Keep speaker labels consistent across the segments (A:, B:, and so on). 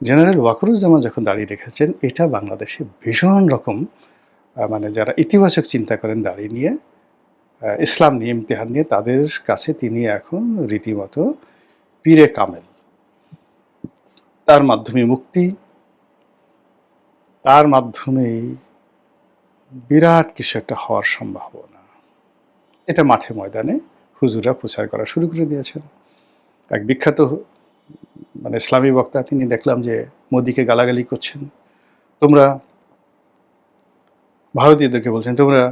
A: General Wakeruzzaman যখন দাঁড়িয়ে রেখেছেন, এটা বাংলাদেশে ভীষণ রকম মানে যারা ইতিবাচক চিন্তা করেন দাড়ি নিয়ে, ইসলাম নিয়ে, ইমতিহান নিয়ে, তাদের কাছে তিনি এখন রীতিমতো পীরে কামেল। তার মাধ্যমে মুক্তি, তার মাধ্যমেই বিরাট কিছু একটা হওয়ার সম্ভাবনা। এটা মাঠে ময়দানে হুজুররা প্রচার করা শুরু করে দিয়েছেন। এক বিখ্যাত মানে ইসলামী বক্তা তিনি দেখলাম যে মোদিকে গালাগালি করছেন। তোমরা ভারতীয়দেরকে বলছেন, তোমরা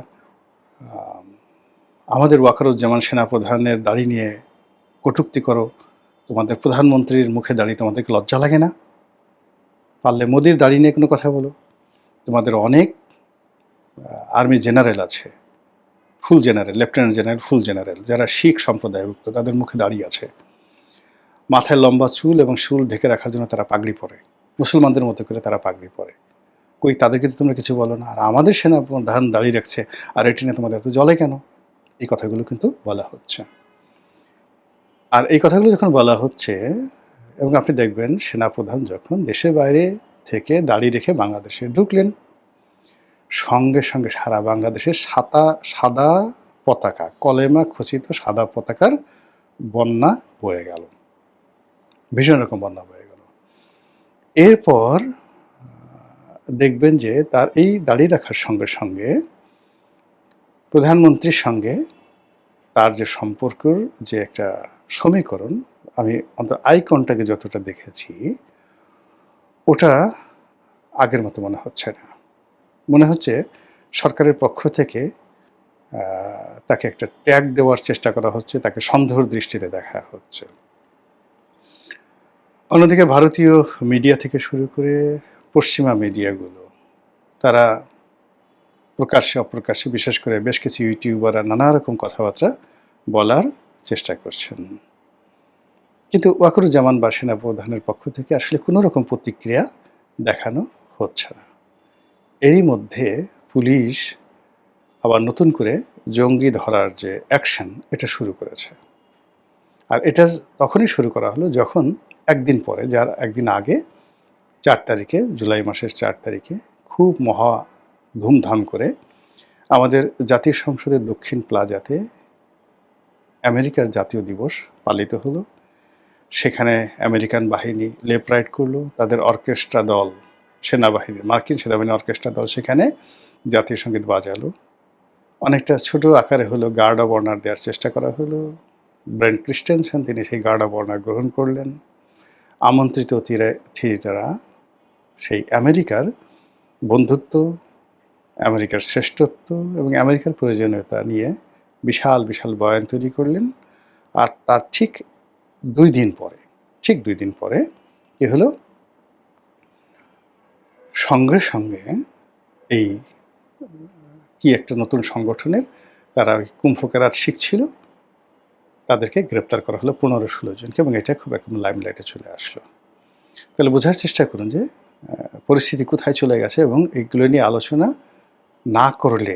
A: আমাদের ওয়াকারুজ্জামান সেনাপ্রধানের দাড়ি নিয়ে কটূক্তি করো, তোমাদের প্রধানমন্ত্রীর মুখে দাড়ি তোমাদেরকে লজ্জা লাগে না? পারলে মোদির দাড়ি নিয়ে কোনো কথা বলো। তোমাদের অনেক আর্মি জেনারেল আছে, ফুল জেনারেল, লেফটেন্যান্ট জেনারেল, ফুল জেনারেল, যারা শিখ সম্প্রদায়ভুক্ত, তাদের মুখে দাড়ি আছে। মাথায় লম্বা চুল এবং চুল ঢেকে রাখার জন্য তারা পাগড়ি পরে, মুসলমানদের মতো করে তারা পাগড়ি পরে। কই তাদেরকে তো তোমরা কিছু বলো না, আর আমাদের সেনাপ্রধান দাঁড়িয়ে রাখছে, আর এটি নিয়ে তোমাদের এত জ্বলে কেন? এই কথাগুলো কিন্তু বলা হচ্ছে। আর এই কথাগুলো যখন বলা হচ্ছে, এবং আপনি দেখবেন সেনাপ্রধান যখন দেশের বাইরে থেকে দাঁড়িয়ে রেখে বাংলাদেশে ঢুকলেন, সঙ্গে সঙ্গে সারা বাংলাদেশের সাদা পতাকা, কলেমা খচিত সাদা পতাকার বন্যা বয়ে গেল, ভীষণ রকম বন্যা বয়ে গেল। এরপর দেখবেন যে তার এই দাঁড়িয়ে রাখার সঙ্গে সঙ্গে প্রধানমন্ত্রীর সঙ্গে তার যে সম্পর্কের যে একটা সমীকরণ, আমি অন্তত আই কন্টাক্টে যতটা দেখেছি, ওটা আগের মতো মনে হচ্ছে না। মনে হচ্ছে সরকারের পক্ষ থেকে তাকে একটা ট্যাগ দেওয়ার চেষ্টা করা হচ্ছে, তাকে সন্দেহের দৃষ্টিতে দেখা হচ্ছে। অন্যদিকে ভারতীয় মিডিয়া থেকে শুরু করে পশ্চিমা মিডিয়াগুলো, তারা প্রকাশ্যে অপ্রকাশ্যে, বিশেষ করে বেশ কিছু ইউটিউবাররা নানা রকম কথাবার্তা বলার চেষ্টা করছেন, কিন্তু ওয়াকারুজ্জামান বা সেনাপ্রধানের পক্ষ থেকে আসলে কোনো রকম প্রতিক্রিয়া দেখানো হচ্ছে না। এরই মধ্যে পুলিশ আবার নতুন করে জঙ্গি ধরার যে অ্যাকশন, এটা শুরু করেছে। আর এটা তখনই শুরু করা হলো যখন একদিন পরে, যার একদিন আগে 4 তারিখে, জুলাই মাসের 4 তারিখে খুব মহা ধুমধাম করে আমাদের জাতীয় সংসদের দক্ষিণ প্লাজাতে আমেরিকার জাতীয় দিবস পালিত হলো। সেখানে আমেরিকান বাহিনী লেফট রাইট করলো, তাদের অর্কেস্ট্রা দল, সেনাবাহিনী, মার্কিন সেনাবাহিনী অর্কেস্ট্রা দল সেখানে জাতীয় সঙ্গীত বাজালো। অনেকটা ছোট আকারে হলো গার্ড অব অনার দেওয়ার চেষ্টা করা হলো। ব্রেন্ট ক্রিস্টেনসেন তিনি সেই গার্ড অব অনার গ্রহণ করলেন। আমন্ত্রিত অতিথিরা সেই আমেরিকার বন্ধুত্ব, আমেরিকার শ্রেষ্ঠত্ব এবং আমেরিকার প্রয়োজনীয়তা নিয়ে বিশাল বিশাল বয়ান তৈরি করলেন। আর তার ঠিক 2 দিন পরে কি হলো, সঙ্গে সঙ্গে এই কি একটা নতুন সংগঠনের, তারা ওই কুম্ভ কেরাত শিখছিল, তাদেরকে গ্রেপ্তার করা হলো 15-16 জনকে, এবং এটা খুব একদম লাইমলাইটে চলে আসলো। তাহলে বোঝার চেষ্টা করুন যে পরিস্থিতি কোথায় চলে গেছে, এবং এইগুলো নিয়ে আলোচনা না করলে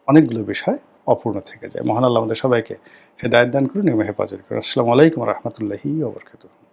A: অনেকগুলো বিষয় অপূর্ণ থেকে যায়। মহান আল্লাহ আমাদের সবাইকে হেদায়েত দান করুন এবং হেফাজত করুন। আসসালামু আলাইকুম ওয়া রাহমাতুল্লাহি ওয়া বারাকাতুহু।